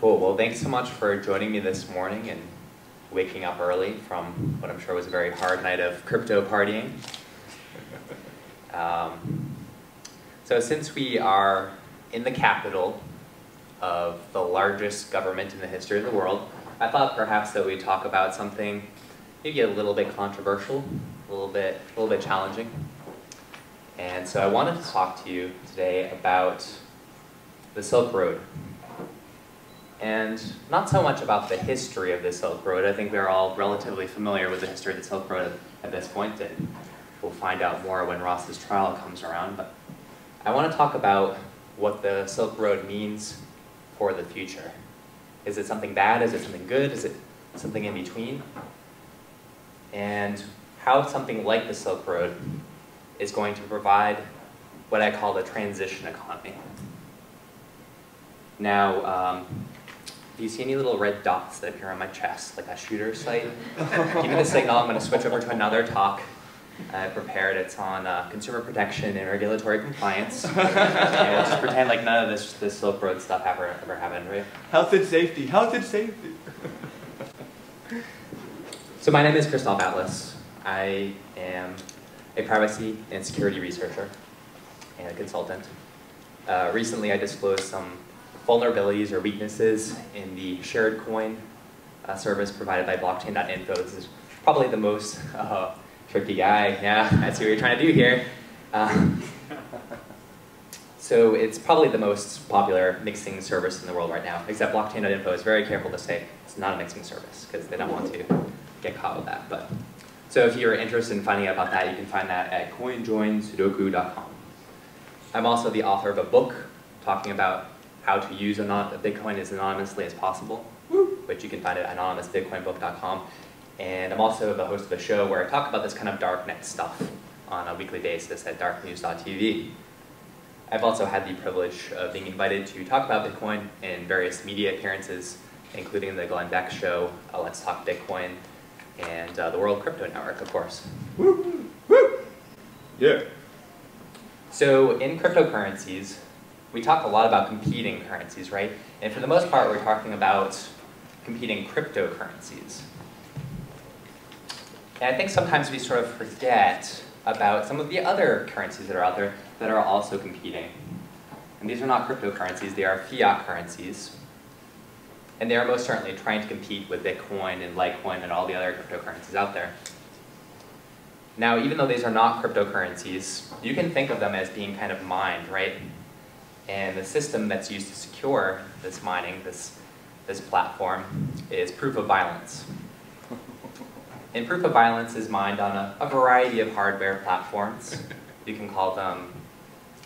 Cool. Well, thanks so much for joining me this morning and waking up early from what I'm sure was a very hard night of crypto partying. So since we are in the capital of the largest government in the history of the world, I thought perhaps that we'd talk about something maybe a little bit controversial, a little bit challenging. And so I wanted to talk to you today about the Silk Road. And not so much about the history of the Silk Road. I think we're all relatively familiar with the history of the Silk Road at this point, and we'll find out more when Ross's trial comes around. But I want to talk about what the Silk Road means for the future. Is it something bad? Is it something good? Is it something in between? And how something like the Silk Road is going to provide what I call the transition economy. Now, do you see any little red dots that appear on my chest, like a shooter's sight? Give me the signal, I'm going to switch over to another talk I prepared. It's on consumer protection and regulatory compliance. And we'll just pretend like none of this Silk Road stuff ever happened, right? Health and safety, health and safety. So my name is Kristov Atlas. I am a privacy and security researcher and a consultant. Recently I disclosed some vulnerabilities or weaknesses in the shared coin service provided by blockchain.info. This is probably the most tricky guy. Yeah, that's what you're trying to do here. So it's probably the most popular mixing service in the world right now, except blockchain.info is very careful to say it's not a mixing service because they don't want to get caught with that. But so if you're interested in finding out about that, you can find that at coinjoinsudoku.com. I'm also the author of a book talking about how to use Bitcoin as anonymously as possible, which you can find at anonymousbitcoinbook.com. And I'm also the host of a show where I talk about this kind of darknet stuff on a weekly basis at darknews.tv. I've also had the privilege of being invited to talk about Bitcoin in various media appearances, including the Glenn Beck show, Let's Talk Bitcoin, and the World Crypto Network, of course. Woo! Woo! Yeah. So in cryptocurrencies, we talk a lot about competing currencies, right? And for the most part, we're talking about competing cryptocurrencies. And I think sometimes we sort of forget about some of the other currencies that are out there that are also competing. And these are not cryptocurrencies, they are fiat currencies. And they are most certainly trying to compete with Bitcoin and Litecoin and all the other cryptocurrencies out there. Now, even though these are not cryptocurrencies, you can think of them as being kind of mined, right? And the system that's used to secure this mining, this platform, is proof of violence. And proof of violence is mined on a variety of hardware platforms. You can call them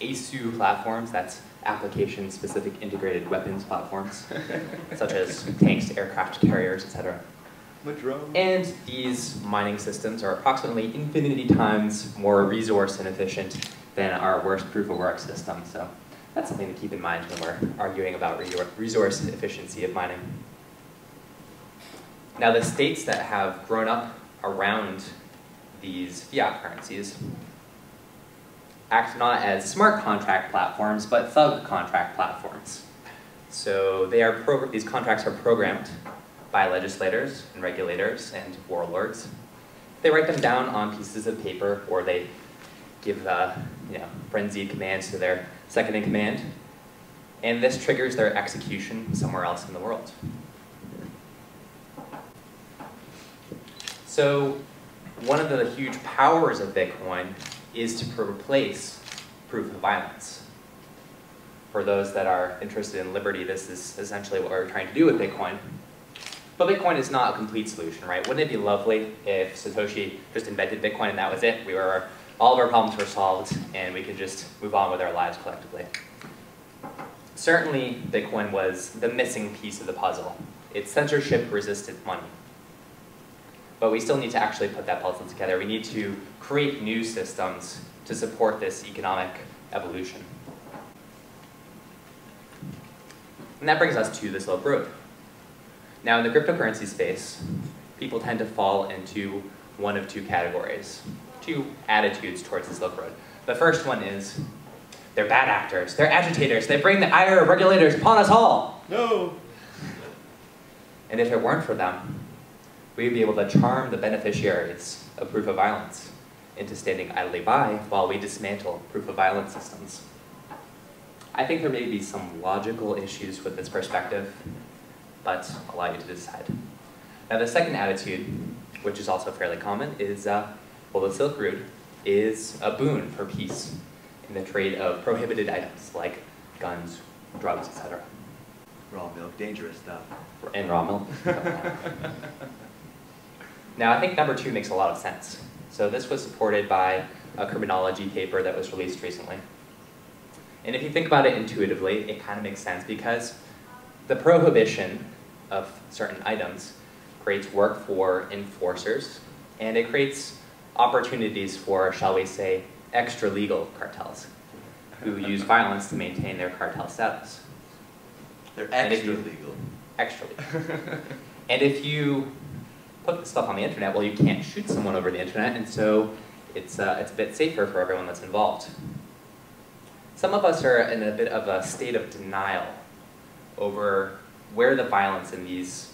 ASU platforms, that's application-specific integrated weapons platforms, such as tanks, aircraft carriers, etc. And these mining systems are approximately infinity times more resource inefficient than our worst proof-of-work system. So that's something to keep in mind when we're arguing about resource efficiency of mining. Now, the states that have grown up around these fiat currencies act not as smart contract platforms, but thug contract platforms. So these contracts are programmed by legislators and regulators and warlords. They write them down on pieces of paper, or they give frenzied commands to their second in command, and this triggers their execution somewhere else in the world. So one of the huge powers of Bitcoin is to replace proof of violence. For those that are interested in liberty, this is essentially what we're trying to do with Bitcoin. But Bitcoin is not a complete solution, right? Wouldn't it be lovely if Satoshi just invented Bitcoin and that was it? All of our problems were solved, and we could just move on with our lives collectively. Certainly, Bitcoin was the missing piece of the puzzle. It's censorship-resistant money. But we still need to actually put that puzzle together. We need to create new systems to support this economic evolution. And that brings us to the Silk Road. Now, in the cryptocurrency space, people tend to fall into one of two categories. Two attitudes towards the Silk Road. The first one is, they're bad actors, they're agitators, they bring the ire of regulators upon us all. No. And if it weren't for them, we'd be able to charm the beneficiaries of proof of violence into standing idly by while we dismantle proof of violence systems. I think there may be some logical issues with this perspective, but I'll allow you to decide. Now, the second attitude, which is also fairly common, is, well, the Silk Road is a boon for peace in the trade of prohibited items like guns, drugs, etc. Raw milk, dangerous stuff. And raw milk. Now, I think number 2 makes a lot of sense. So this was supported by a criminology paper that was released recently. And if you think about it intuitively, it kind of makes sense because the prohibition of certain items creates work for enforcers, and it creates opportunities for, shall we say, extra-legal cartels who use violence to maintain their cartel status. They're extra-legal. Extra-legal. And if you put this stuff on the internet, well, you can't shoot someone over the internet, and so it's a bit safer for everyone that's involved. Some of us are in a bit of a state of denial over where the violence in these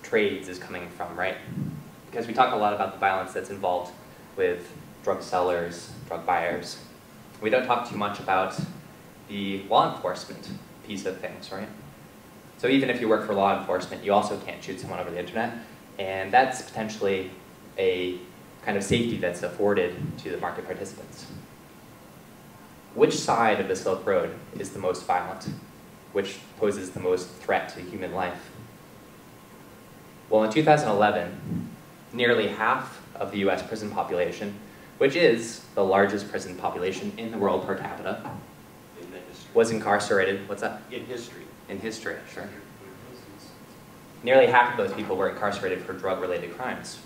trades is coming from, right? Because we talk a lot about the violence that's involved with drug sellers, drug buyers. We don't talk too much about the law enforcement piece of things, right? So even if you work for law enforcement, you also can't shoot someone over the internet, and that's potentially a kind of safety that's afforded to the market participants. Which side of the Silk Road is the most violent? Which poses the most threat to human life? Well, in 2011, nearly half of the US prison population, which is the largest prison population in the world per capita, was incarcerated. What's that? In history. In history, sure. Nearly half of those people were incarcerated for drug-related crimes.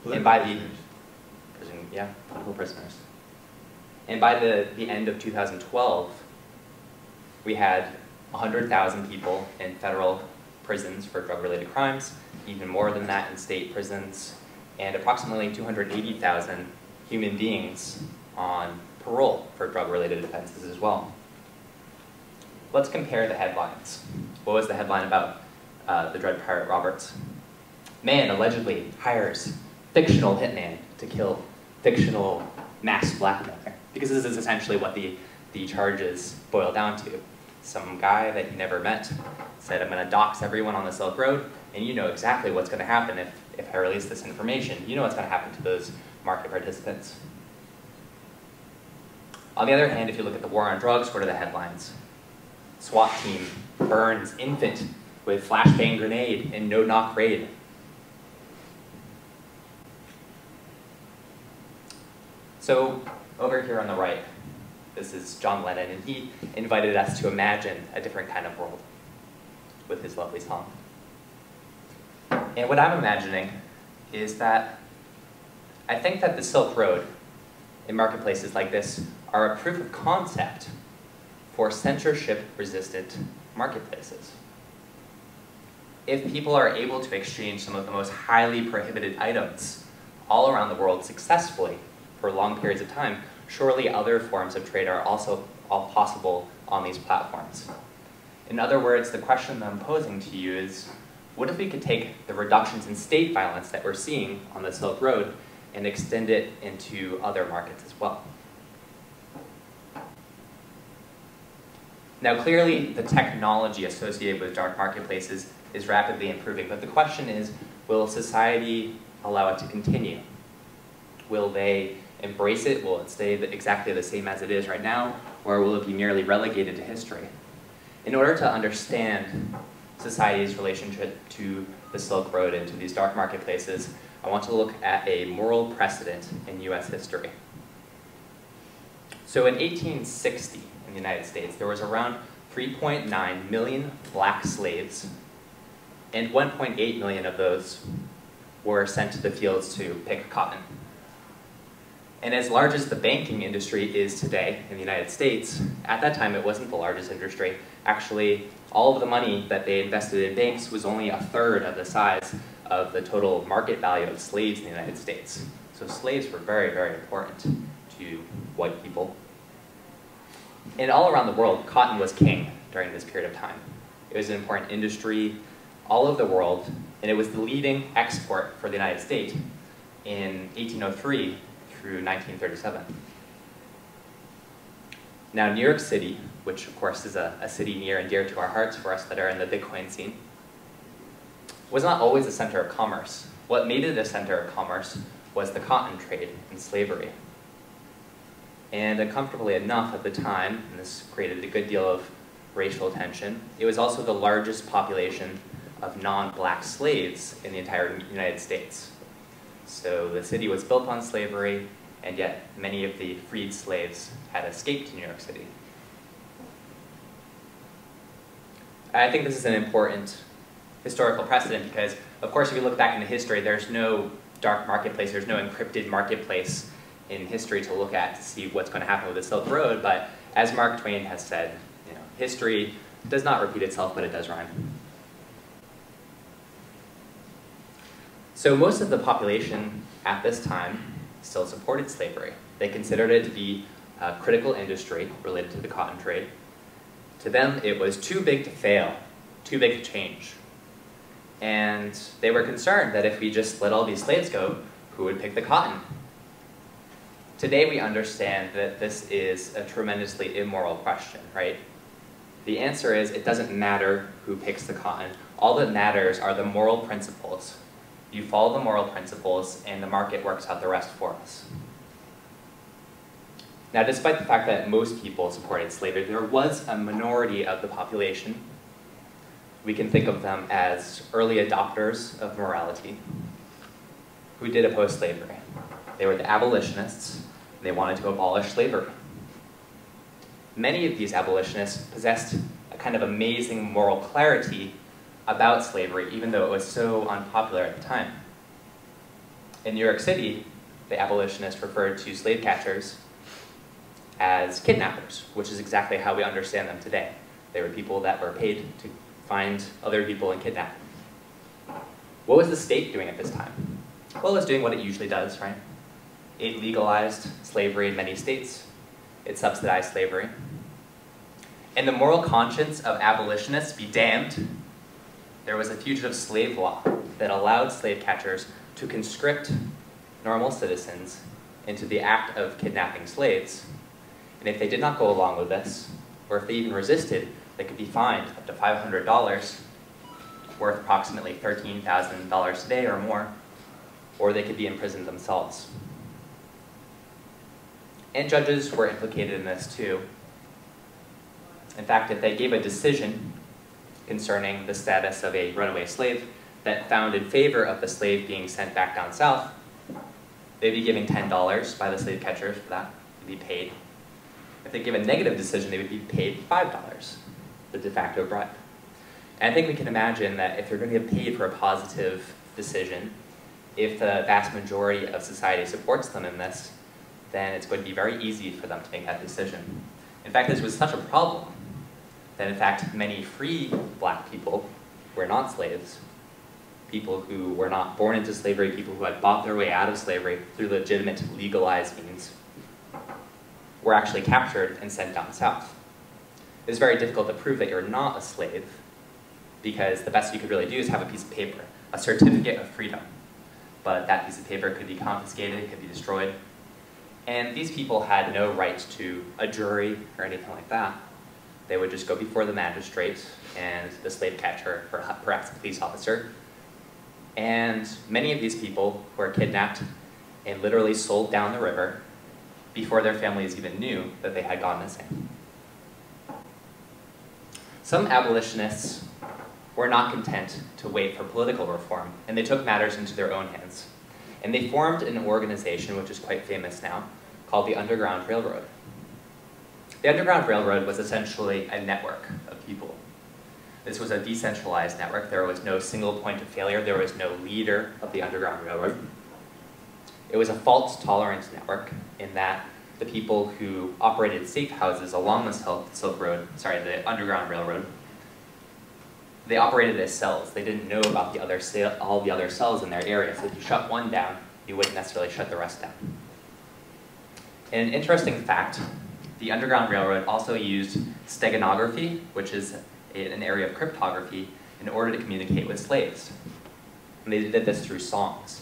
And by the political prisoners. And by the end of 2012, we had 100,000 people in federal prisons for drug-related crimes, even more than that in state prisons, and approximately 280,000 human beings on parole for drug-related offenses as well. Let's compare the headlines. What was the headline about the Dread Pirate Roberts? Man allegedly hires fictional hitman to kill fictional mass blackmailer. Because this is essentially what the charges boil down to. Some guy that he never met said, I'm going to dox everyone on the Silk Road, and you know exactly what's going to happen if I release this information. You know what's going to happen to those market participants. On the other hand, if you look at the war on drugs, what are the headlines? SWAT team burns infant with flashbang grenade in no-knock raid. So over here on the right, this is John Lennon, and he invited us to imagine a different kind of world with his lovely song. And what I'm imagining is that I think that the Silk Road in marketplaces like this are a proof of concept for censorship-resistant marketplaces. If people are able to exchange some of the most highly prohibited items all around the world successfully for long periods of time, surely other forms of trade are also all possible on these platforms. In other words, the question that I'm posing to you is, what if we could take the reductions in state violence that we're seeing on the Silk Road and extend it into other markets as well? Now, clearly, the technology associated with dark marketplaces is rapidly improving, but the question is, will society allow it to continue? Will they embrace it? Will it stay exactly the same as it is right now, or will it be merely relegated to history? In order to understand society's relationship to the Silk Road and to these dark marketplaces, I want to look at a moral precedent in US history. So in 1860, in the United States, there was around 3.9 million black slaves, and 1.8 million of those were sent to the fields to pick cotton. And as large as the banking industry is today in the United States, at that time it wasn't the largest industry. Actually, all of the money that they invested in banks was only a third of the size of the total market value of slaves in the United States. So slaves were very, very important to white people. And all around the world, cotton was king during this period of time. It was an important industry. all over the world, and it was the leading export for the United States in 1803 through 1937. Now, New York City, which of course is a city near and dear to our hearts for us that are in the Bitcoin scene, was not always a center of commerce. What made it a center of commerce was the cotton trade and slavery. And uncomfortably enough at the time, and this created a good deal of racial tension, it was also the largest population of non-black slaves in the entire United States. So the city was built on slavery, and yet many of the freed slaves had escaped to New York City. I think this is an important historical precedent because, of course, if you look back into history, there's no dark marketplace, there's no encrypted marketplace in history to look at to see what's going to happen with the Silk Road, but as Mark Twain has said, history does not repeat itself, but it does rhyme. So most of the population at this time still supported slavery. They considered it to be a critical industry related to the cotton trade. To them, it was too big to fail, too big to change. And they were concerned that if we just let all these slaves go, who would pick the cotton? Today we understand that this is a tremendously immoral question, right? The answer is it doesn't matter who picks the cotton. All that matters are the moral principles. You follow the moral principles and the market works out the rest for us. Now, despite the fact that most people supported slavery, there was a minority of the population. We can think of them as early adopters of morality who did oppose slavery. They were the abolitionists, and they wanted to abolish slavery. Many of these abolitionists possessed a kind of amazing moral clarity about slavery, even though it was so unpopular at the time. In New York City, the abolitionists referred to slave catchers as kidnappers, which is exactly how we understand them today. They were people that were paid to find other people and kidnap them. What was the state doing at this time? Well, it was doing what it usually does, right? It legalized slavery in many states. It subsidized slavery. And the moral conscience of abolitionists be damned, there was a fugitive slave law that allowed slave catchers to conscript normal citizens into the act of kidnapping slaves. And if they did not go along with this, or if they even resisted, they could be fined up to $500, worth approximately $13,000 today or more, or they could be imprisoned themselves. And judges were implicated in this too. In fact, if they gave a decision concerning the status of a runaway slave that found in favor of the slave being sent back down south, they'd be giving $10 by the slave catchers for that, they'd be paid. If they give a negative decision, they would be paid $5, the de facto bribe. And I think we can imagine that if they're going to get paid for a positive decision, if the vast majority of society supports them in this, then it's going to be very easy for them to make that decision. In fact, this was such a problem that in fact many free black people were not slaves, people who were not born into slavery, people who had bought their way out of slavery through legitimate legalized means, were actually captured and sent down south. It was very difficult to prove that you're not a slave because the best you could really do is have a piece of paper, a certificate of freedom. But that piece of paper could be confiscated, it could be destroyed. And these people had no right to a jury or anything like that. They would just go before the magistrate and the slave catcher, or perhaps the police officer. And many of these people were kidnapped and literally sold down the river before their families even knew that they had gone missing. Some abolitionists were not content to wait for political reform, and they took matters into their own hands. And they formed an organization, which is quite famous now, called the Underground Railroad. The Underground Railroad was essentially a network of people. This was a decentralized network. There was no single point of failure. There was no leader of the Underground Railroad. It was a fault-tolerant network in that the people who operated safe houses along the Underground Railroad, they operated as cells. They didn't know about all the other cells in their area. So if you shut one down, you wouldn't necessarily shut the rest down. And an interesting fact, the Underground Railroad also used steganography, which is an area of cryptography, in order to communicate with slaves. And they did this through songs.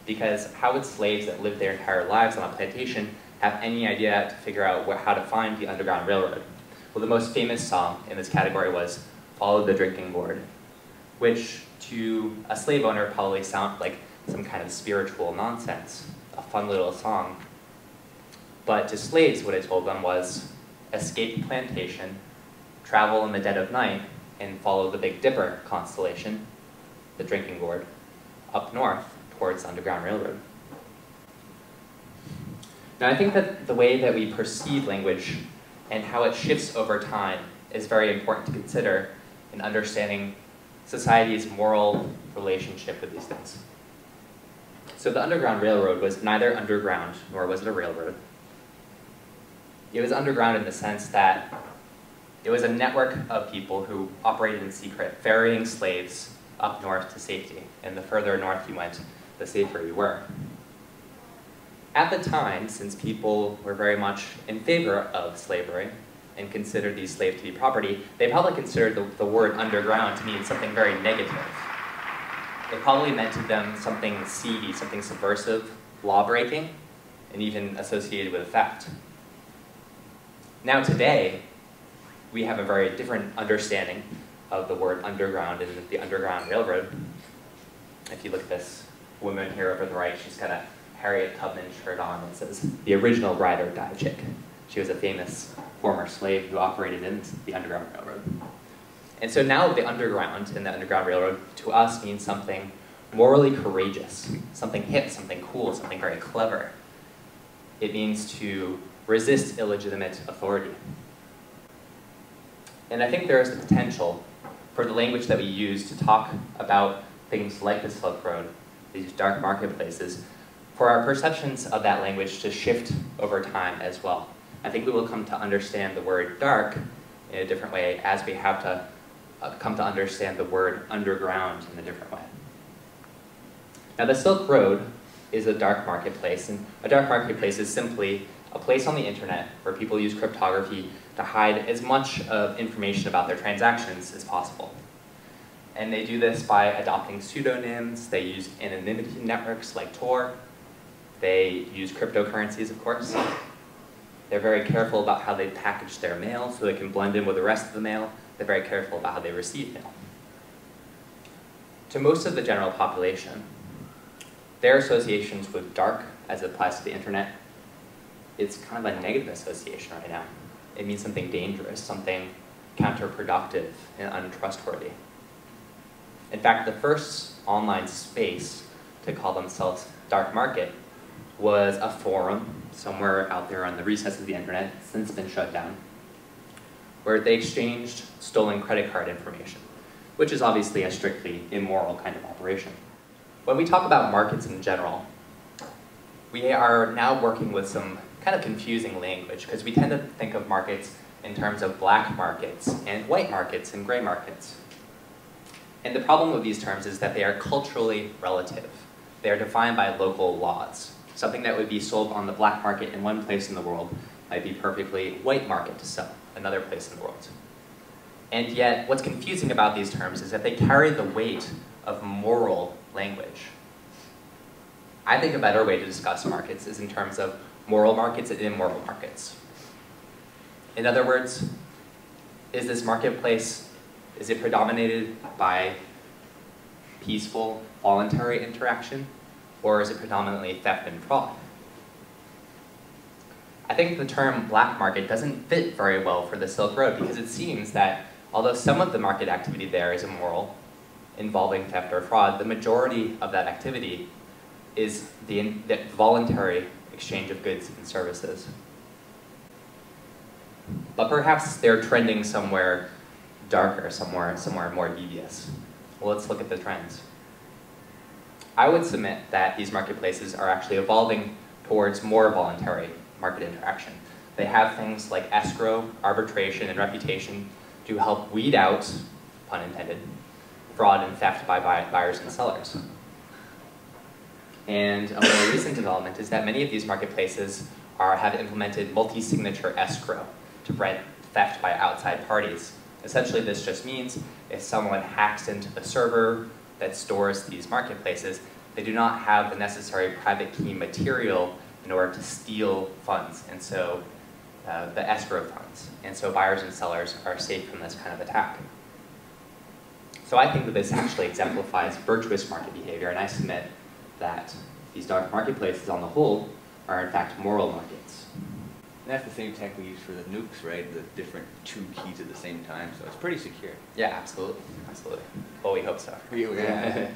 Because how would slaves that lived their entire lives on a plantation have any idea to figure out how to find the Underground Railroad? Well, the most famous song in this category was Follow the Drinking Gourd, which to a slave owner probably sounded like some kind of spiritual nonsense, a fun little song. But to slaves, what it told them was escape the plantation, travel in the dead of night, and follow the Big Dipper constellation, the drinking gourd, up north towards the Underground Railroad. Now, I think that the way that we perceive language and how it shifts over time is very important to consider in understanding society's moral relationship with these things. So the Underground Railroad was neither underground nor was it a railroad. It was underground in the sense that it was a network of people who operated in secret, ferrying slaves up north to safety. And the further north you went, the safer you were. At the time, since people were very much in favor of slavery and considered these slaves to be property, they probably considered the word underground to mean something very negative. It probably meant to them something seedy, something subversive, law-breaking, and even associated with theft. Now today, we have a very different understanding of the word underground and the Underground Railroad. If you look at this woman here over the right, she's got a Harriet Tubman shirt on that says, "The original ride or die chick." She was a famous former slave who operated in the Underground Railroad. And so now the Underground and the Underground Railroad to us means something morally courageous, something hip, something cool, something very clever. It means to resist illegitimate authority. And I think there is the potential for the language that we use to talk about things like the Silk Road, these dark marketplaces, for our perceptions of that language to shift over time as well. I think we will come to understand the word dark in a different way as we have to come to understand the word underground in a different way. Now the Silk Road is a dark marketplace, and a dark marketplace is simply a place on the internet where people use cryptography to hide as much of information about their transactions as possible. And they do this by adopting pseudonyms, they use anonymity networks like Tor, they use cryptocurrencies, of course. They're very careful about how they package their mail so they can blend in with the rest of the mail. They're very careful about how they receive mail. To most of the general population, their associations with dark, as it applies to the internet, it's kind of a negative association right now. It means something dangerous, something counterproductive and untrustworthy. In fact, the first online space to call themselves dark market was a forum somewhere out there on the recesses of the internet, since been shut down, where they exchanged stolen credit card information, which is obviously a strictly immoral kind of operation. When we talk about markets in general, we are now working with some kind of confusing language, because we tend to think of markets in terms of black markets and white markets and gray markets. And the problem with these terms is that they are culturally relative. They are defined by local laws. Something that would be sold on the black market in one place in the world might be perfectly white market to sell another place in the world. And yet, what's confusing about these terms is that they carry the weight of moral language. I think a better way to discuss markets is in terms of moral markets and immoral markets. In other words, is this marketplace, is it predominated by peaceful, voluntary interaction, or is it predominantly theft and fraud? I think the term black market doesn't fit very well for the Silk Road, because it seems that although some of the market activity there is immoral, involving theft or fraud, the majority of that activity is the voluntary exchange of goods and services. But perhaps they're trending somewhere darker, somewhere more devious. Well, let's look at the trends. I would submit that these marketplaces are actually evolving towards more voluntary market interaction. They have things like escrow, arbitration, and reputation to help weed out, pun intended, fraud and theft by buyers and sellers. And a more recent development is that many of these marketplaces have implemented multi-signature escrow to prevent theft by outside parties, Essentially, this just means if someone hacks into the server that stores these marketplaces, they do not have the necessary private key material in order to steal funds, and so the escrow funds. And so buyers and sellers are safe from this kind of attack. So I think that this actually exemplifies virtuous market behavior, and I submit that these dark marketplaces on the whole are in fact moral markets. And that's the same tech we use for the nukes, right? The different two keys at the same time, so it's pretty secure. Yeah, absolutely, absolutely. Well, we hope so. Yeah.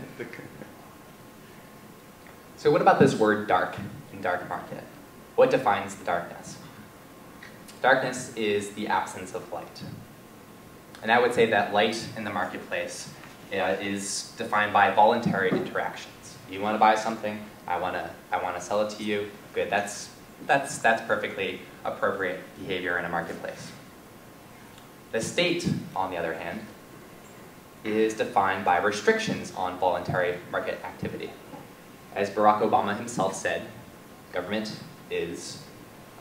So what about this word dark in dark market? What defines the darkness? Darkness is the absence of light. And I would say that light in the marketplace is defined by voluntary interactions. You want to buy something, I want to sell it to you. Good, that's perfectly appropriate behavior in a marketplace. The state, on the other hand, is defined by restrictions on voluntary market activity. As Barack Obama himself said, government is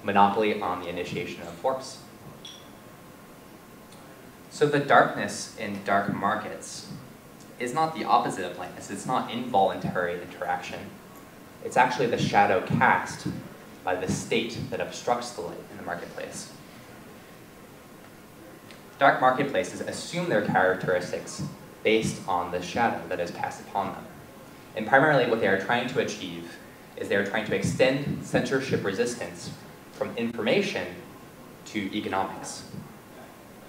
a monopoly on the initiation of force. So the darkness in dark markets is not the opposite of lightness. It's not involuntary interaction. It's actually the shadow cast by the state that obstructs the light in the marketplace. Dark marketplaces assume their characteristics based on the shadow that is cast upon them. And primarily what they are trying to achieve is they are trying to extend censorship resistance from information to economics.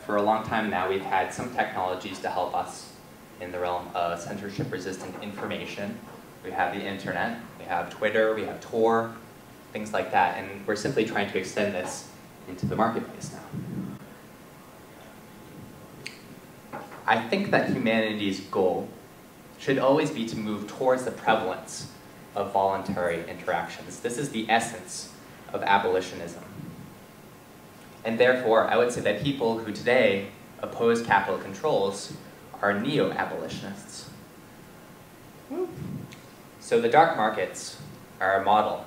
For a long time now, we've had some technologies to help us in the realm of censorship-resistant information. We have the internet, we have Twitter, we have Tor, things like that, and we're simply trying to extend this into the marketplace now. I think that humanity's goal should always be to move towards the prevalence of voluntary interactions. This is the essence of abolitionism. And therefore, I would say that people who today oppose capital controls are neo-abolitionists. So the dark markets are a model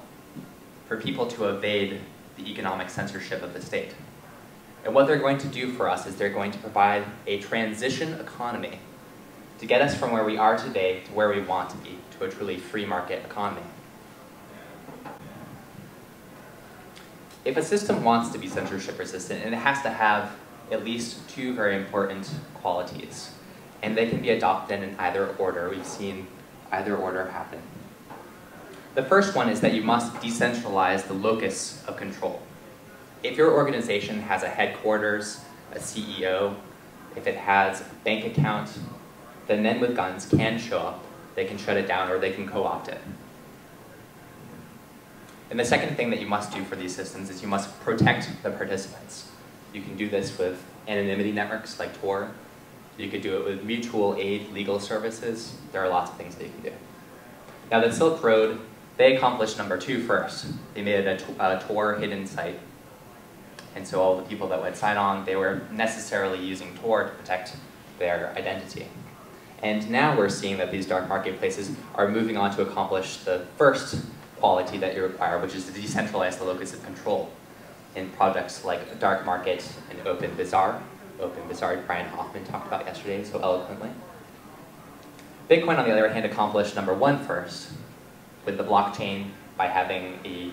for people to evade the economic censorship of the state. And what they're going to do for us is they're going to provide a transition economy to get us from where we are today to where we want to be, to a truly free market economy. If a system wants to be censorship resistant, and it has to have at least two very important qualities, and they can be adopted in either order. We've seen either order happen. The first one is that you must decentralize the locus of control. If your organization has a headquarters, a CEO, if it has a bank account, then men with guns can show up, they can shut it down, or they can co-opt it. And the second thing that you must do for these systems is you must protect the participants. You can do this with anonymity networks like Tor. You could do it with mutual aid legal services. There are lots of things that you can do. Now the Silk Road, they accomplished number 2 first. They made it a Tor hidden site. And so all the people that would sign on, they were necessarily using Tor to protect their identity. And now we're seeing that these dark marketplaces are moving on to accomplish the first quality that you require, which is to decentralize the locus of control in projects like Dark Market and Open Bazaar. Open Bazaar, Brian Hoffman talked about yesterday so eloquently. Bitcoin, on the other hand, accomplished number 1 first with the blockchain by having a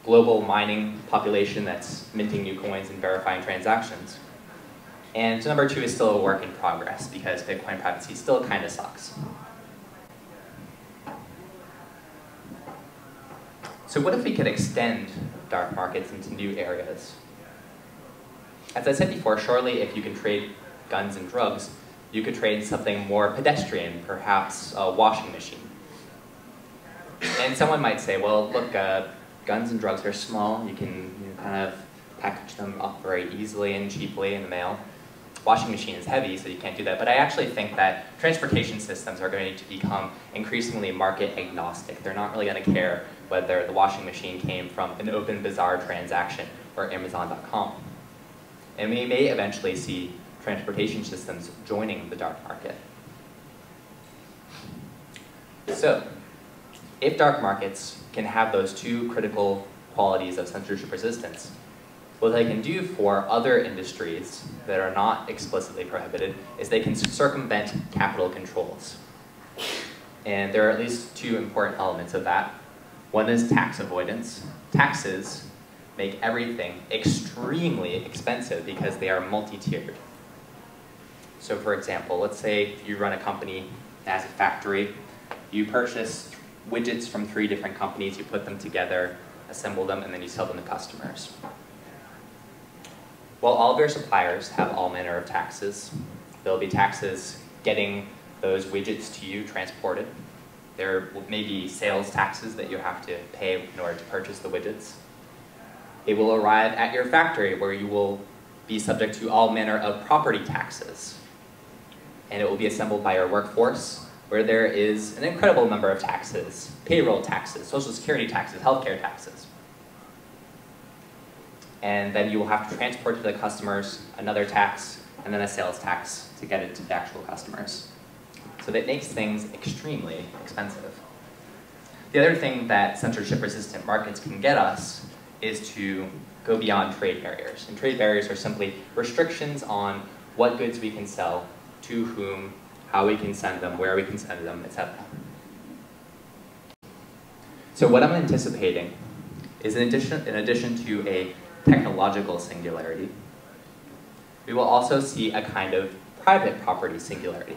global mining population that's minting new coins and verifying transactions. And number 2 is still a work in progress because Bitcoin privacy still kind of sucks. So what if we could extend dark markets into new areas? As I said before, surely if you can trade guns and drugs, you could trade something more pedestrian, perhaps a washing machine. And someone might say, well, look, guns and drugs are small. You can kind of package them up very easily and cheaply in the mail. Washing machine is heavy, so you can't do that. But I actually think that transportation systems are going to become increasingly market agnostic. They're not really going to care whether the washing machine came from an Open Bazaar transaction or Amazon.com. And we may eventually see transportation systems joining the dark market. So, if dark markets can have those 2 critical qualities of censorship resistance, What they can do for other industries that are not explicitly prohibited is they can circumvent capital controls. And there are at least two important elements of that. One is tax avoidance. Taxes make everything extremely expensive because they are multi-tiered. So for example, let's say you run a company that has a factory. You purchase widgets from 3 different companies, you put them together, assemble them, and then you sell them to customers. Well, all of your suppliers have all manner of taxes. There'll be taxes getting those widgets to you transported. There may be sales taxes that you have to pay in order to purchase the widgets. It will arrive at your factory where you will be subject to all manner of property taxes. And it will be assembled by your workforce, where there is an incredible number of taxes: payroll taxes, social security taxes, healthcare taxes. And then you will have to transport to the customers another tax, and then a sales tax to get it to the actual customers. So that makes things extremely expensive. The other thing that censorship-resistant markets can get us is to go beyond trade barriers. And trade barriers are simply restrictions on what goods we can sell, to whom, how we can send them, where we can send them, etc. So what I'm anticipating is in addition to a technological singularity, we will also see a kind of private property singularity,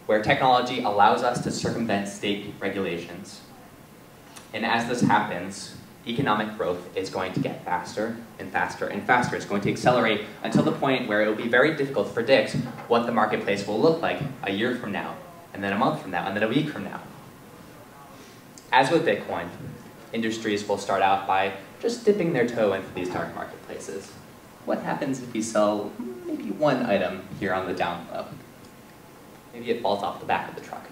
where technology allows us to circumvent state regulations. And as this happens, economic growth is going to get faster and faster and faster. It's going to accelerate until the point where it will be very difficult to predict what the marketplace will look like a year from now, and then a month from now, and then a week from now. As with Bitcoin, industries will start out by just dipping their toe into these dark marketplaces. What happens if we sell maybe one item here on the down low? Maybe it falls off the back of the truck.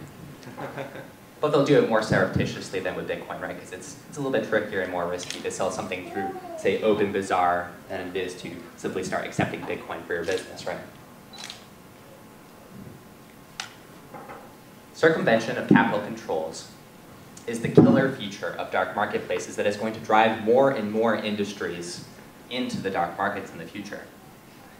But they'll do it more surreptitiously than with Bitcoin, right? Because it's a little bit trickier and more risky to sell something through, say, OpenBazaar than it is to simply start accepting Bitcoin for your business, right? Circumvention of capital controls is the killer feature of dark marketplaces that is going to drive more and more industries into the dark markets in the future.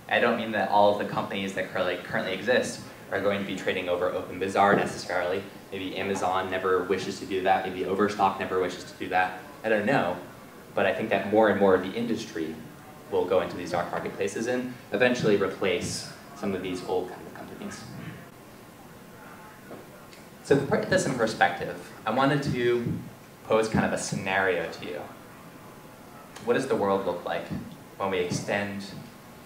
I don't mean that all of the companies that currently exist are going to be trading over OpenBazaar necessarily. Maybe Amazon never wishes to do that. Maybe Overstock never wishes to do that. I don't know. But I think that more and more of the industry will go into these dark marketplaces and eventually replace some of these old kind of companies. So to put this in perspective, I wanted to pose kind of a scenario to you. What does the world look like when we extend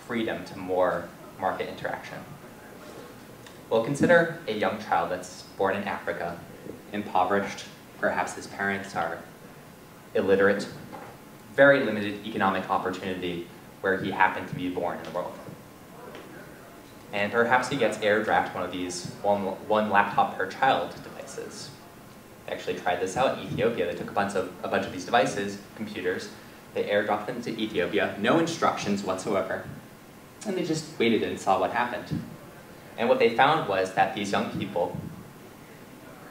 freedom to more market interaction? Well, consider a young child that's born in Africa, impoverished. Perhaps his parents are illiterate, very limited economic opportunity where he happened to be born in the world. And perhaps he gets air-draft one of these one laptop per child devices. They actually tried this out in Ethiopia. They took a bunch of these devices, computers, they air-dropped them to Ethiopia, no instructions whatsoever, and they just waited and saw what happened. And what they found was that these young people,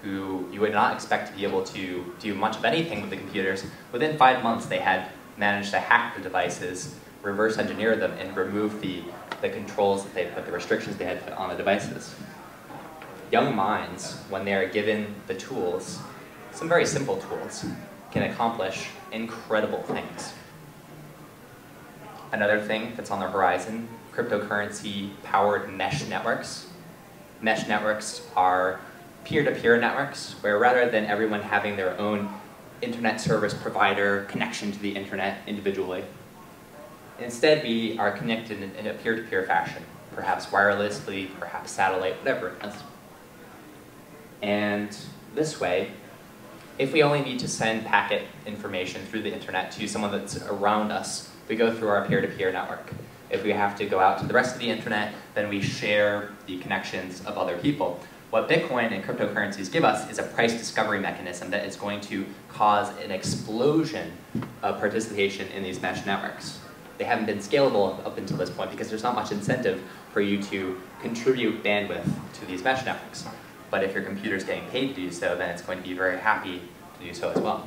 who you would not expect to be able to do much of anything with the computers, within 5 months they had managed to hack the devices, reverse engineer them, and remove the controls that they put, the restrictions they had put on the devices. Young minds, when they are given the tools, some very simple tools, can accomplish incredible things. Another thing that's on the horizon, cryptocurrency-powered mesh networks. Mesh networks are peer-to-peer networks, where rather than everyone having their own internet service provider connection to the internet individually, instead we are connected in a peer-to-peer fashion, perhaps wirelessly, perhaps satellite, whatever it is. And this way, if we only need to send packet information through the internet to someone that's around us, we go through our peer-to-peer network. If we have to go out to the rest of the internet, then we share the connections of other people. What Bitcoin and cryptocurrencies give us is a price discovery mechanism that is going to cause an explosion of participation in these mesh networks. They haven't been scalable up until this point because there's not much incentive for you to contribute bandwidth to these mesh networks. But if your computer is getting paid to do so, then it's going to be very happy to do so as well.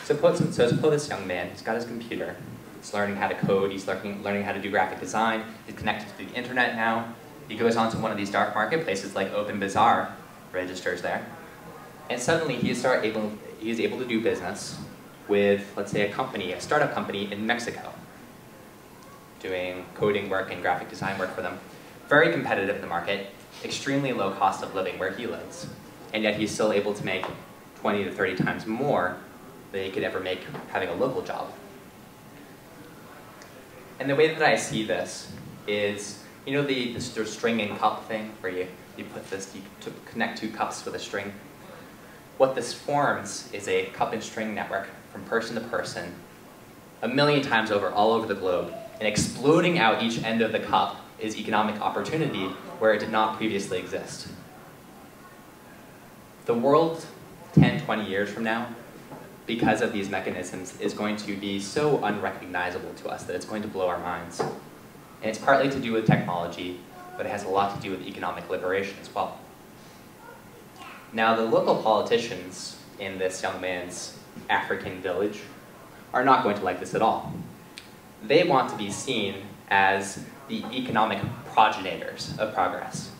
suppose this young man, he's got his computer, he's learning how to code, he's learning how to do graphic design, he's connected to the internet now. He goes onto one of these dark marketplaces like Open Bazaar, registers there, and suddenly he is able to do business with, let's say, a startup company in Mexico, doing coding work and graphic design work for them. Very competitive in the market, extremely low cost of living where he lives, and yet he's still able to make 20 to 30 times more than he could ever make having a local job. And the way that I see this is, you know the string and cup thing, where you connect two cups with a string? What this forms is a cup and string network from person to person, 1,000,000 times over, all over the globe, and exploding out each end of the cup is economic opportunity where it did not previously exist. The world 10, 20 years from now, because of these mechanisms, is going to be so unrecognizable to us that it's going to blow our minds. And it's partly to do with technology, but it has a lot to do with economic liberation as well. Now, the local politicians in this young man's African village are not going to like this at all. They want to be seen as the economic progenitors of progress.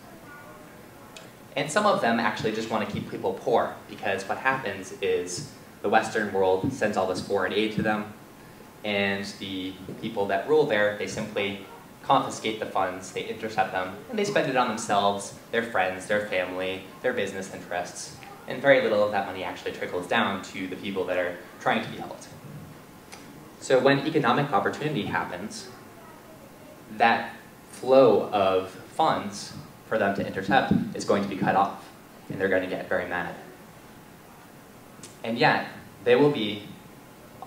And some of them actually just want to keep people poor, because what happens is the Western world sends all this foreign aid to them, and the people that rule there, they simply confiscate the funds, they intercept them, and they spend it on themselves, their friends, their family, their business interests, and very little of that money actually trickles down to the people that are trying to be helped. So when economic opportunity happens, that flow of funds for them to intercept is going to be cut off, and they're going to get very mad. And yet, they will be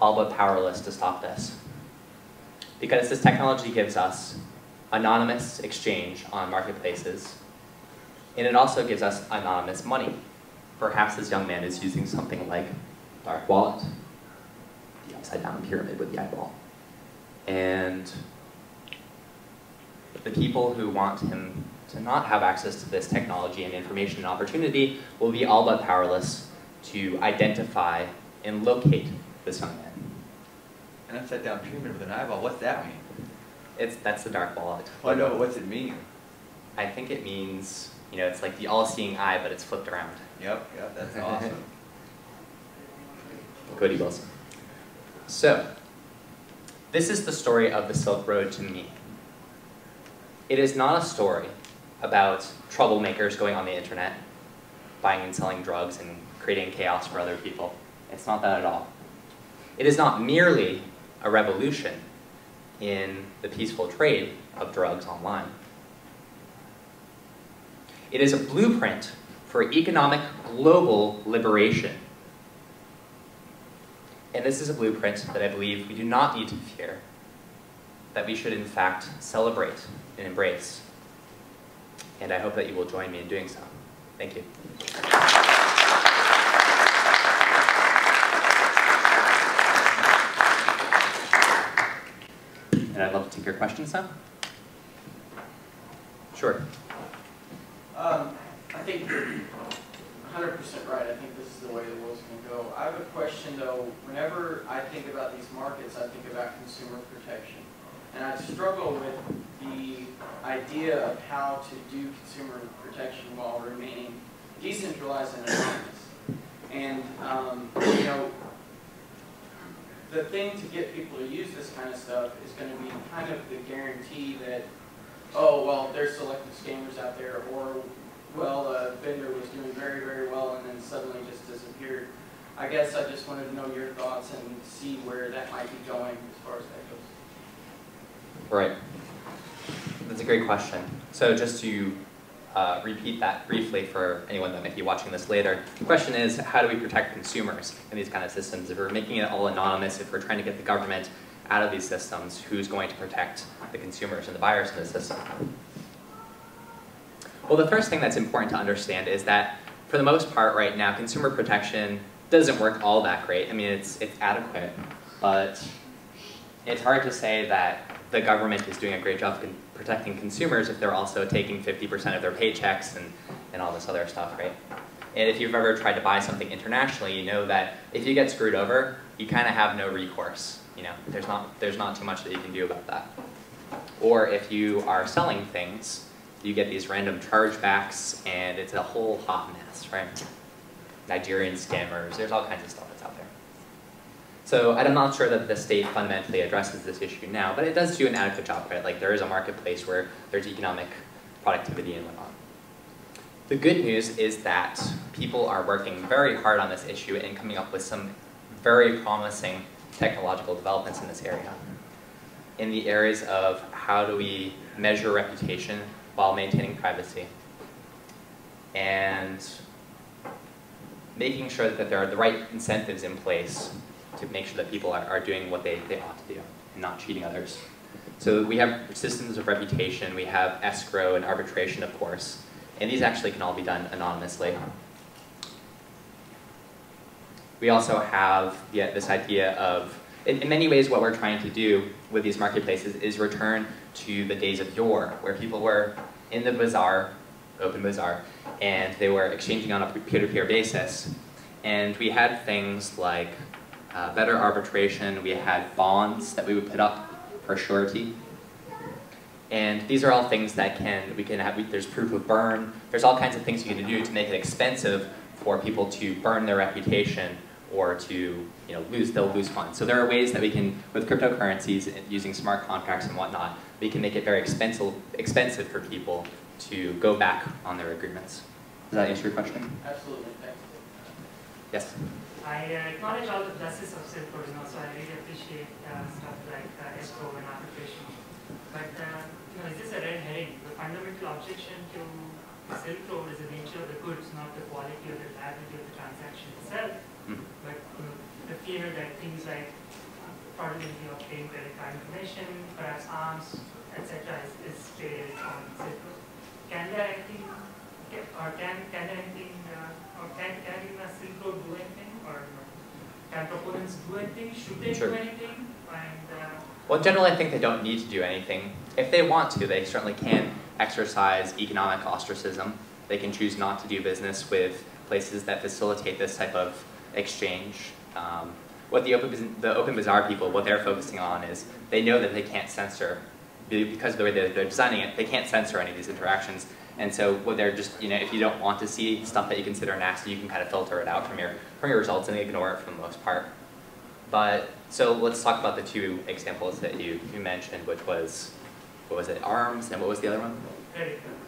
all but powerless to stop this, because this technology gives us anonymous exchange on marketplaces, and it also gives us anonymous money. Perhaps this young man is using something like dark wallet, the upside-down pyramid with the eyeball. And the people who want him to not have access to this technology and information and opportunity will be all but powerless to identify and locate this young man. An upside-down pyramid with an eyeball, what's that mean? That's the dark wallet. Oh no, what's it mean? I think it means, you know, it's like the all-seeing eye, but it's flipped around. Yep, that's awesome. Good Eagles. So, this is the story of the Silk Road to me. It is not a story about troublemakers going on the internet, buying and selling drugs and creating chaos for other people. It's not that at all. It is not merely a revolution in the peaceful trade of drugs online. It is a blueprint for economic global liberation. And this is a blueprint that I believe we do not need to fear, that we should in fact celebrate and embrace. And I hope that you will join me in doing so. Thank you. And I'd love to take your questions now. Sure. I think you're 100% right. I think this is the way the world's going to go. I have a question, though. Whenever I think about these markets, I think about consumer protection. And I struggle with the idea of how to do consumer protection while remaining decentralized and anonymous. And, you know, the thing to get people to use this kind of stuff is going to be kind of the guarantee that, oh, well, there's selective scammers out there, or, well, a vendor was doing very, very well and then suddenly just disappeared. I guess I just wanted to know your thoughts and see where that might be going as far as that goes. Right. That's a great question. So just to repeat that briefly for anyone that might be watching this later, the question is, how do we protect consumers in these kind of systems? If we're making it all anonymous, if we're trying to get the government out of these systems, who's going to protect the consumers and the buyers in the system? Well, the first thing that's important to understand is that, for the most part right now, consumer protection doesn't work all that great. I mean, it's adequate, but it's hard to say that the government is doing a great job of protecting consumers if they're also taking 50% of their paychecks and all this other stuff, right? And if you've ever tried to buy something internationally, you know that if you get screwed over, you kind of have no recourse. You know, there's not too much that you can do about that. Or if you are selling things, you get these random chargebacks, and it's a whole hot mess, right? Nigerian scammers, there's all kinds of stuff that's out there. So I'm not sure that the state fundamentally addresses this issue now, but it does do an adequate job, right? Like there is a marketplace where there's economic productivity and whatnot. The good news is that people are working very hard on this issue and coming up with some very promising technological developments in this area. In the areas of how do we measure reputation while maintaining privacy, and making sure that there are the right incentives in place to make sure that people are doing what they ought to do and not cheating others. So we have systems of reputation, we have escrow and arbitration, of course, and these actually can all be done anonymously. We also have this idea of, in many ways what we're trying to do with these marketplaces is return to the days of yore, where people were in the bazaar, open bazaar, and they were exchanging on a peer-to-peer basis. And we had things like better arbitration, we had bonds that we would put up for surety. And these are all things that there's proof of burn, there's all kinds of things you can do to make it expensive for people to burn their reputation or to they'll lose funds. So there are ways that we can, with cryptocurrencies, using smart contracts and whatnot, we can make it very expensive for people to go back on their agreements. Does that answer your question? Absolutely, thanks. Yes? I acknowledge all the pluses of Silk Road, so I really appreciate stuff like escrow and arbitration. But is this a red herring? The fundamental objection to Silk Road is the nature of the goods, not the quality or the reliability of the transaction itself. But the fear that things like fraudulently obtained credit card information, perhaps arms, etc., is based on Silk Road. Can anything a Silk Road do anything, or can proponents do anything? Should they do anything? Well, generally, I think they don't need to do anything. If they want to, they certainly can exercise economic ostracism. They can choose not to do business with places that facilitate this type of exchange. What the open bazaar people, what they're focusing on is they know that they can't censor, because of the way that they're designing it, they can't censor any of these interactions. And so what they're just, if you don't want to see stuff that you consider nasty, you can kind of filter it out from your results and ignore it for the most part. But, so let's talk about the two examples that you mentioned, which was, what was it, ARMS, and what was the other one?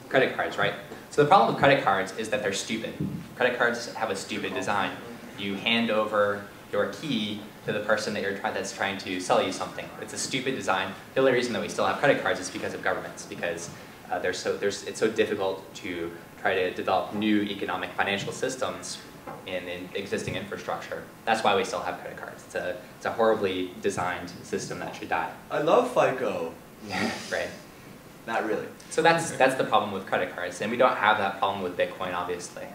Credit cards, right? So the problem with credit cards is that they're stupid. Credit cards have a stupid design. You hand over your key to the person that's trying to sell you something. It's a stupid design. The only reason that we still have credit cards is because of governments, because it's so difficult to try to develop new economic financial systems in existing infrastructure. That's why we still have credit cards. It's a horribly designed system that should die. I love FICO. Right. Not really. So that's the problem with credit cards, and we don't have that problem with Bitcoin, obviously.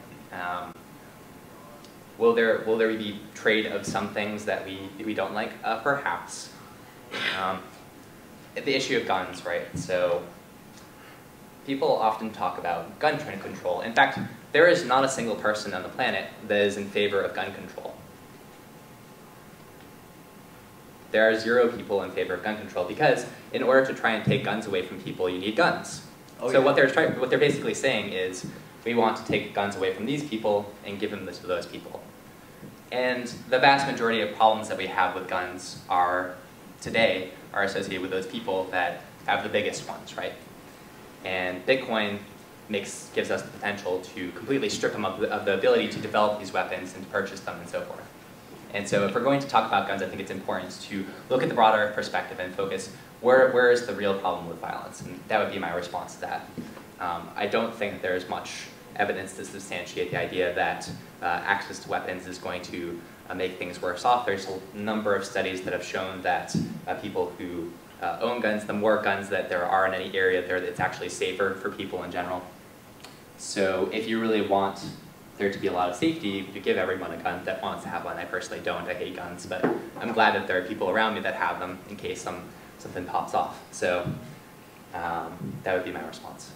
Will there be trade of some things that we don't like? Perhaps. The issue of guns, right? So people often talk about gun control. In fact, there is not a single person on the planet that is in favor of gun control. There are 0 people in favor of gun control because in order to try and take guns away from people, you need guns. So yeah. What they're basically saying is, we want to take guns away from these people and give them to those people. And the vast majority of problems that we have with guns today are associated with those people that have the biggest ones, right? And Bitcoin gives us the potential to completely strip them of the ability to develop these weapons and to purchase them and so forth. And so if we're going to talk about guns, I think it's important to look at the broader perspective and focus where is the real problem with violence, and that would be my response to that. I don't think that there is much evidence to substantiate the idea that access to weapons is going to make things worse off. There's a number of studies that have shown that people who own guns, the more guns that there are in any area, it's actually safer for people in general. So if you really want there to be a lot of safety, you give everyone a gun that wants to have one. I personally don't. I hate guns, but I'm glad that there are people around me that have them in case something pops off. So that would be my response.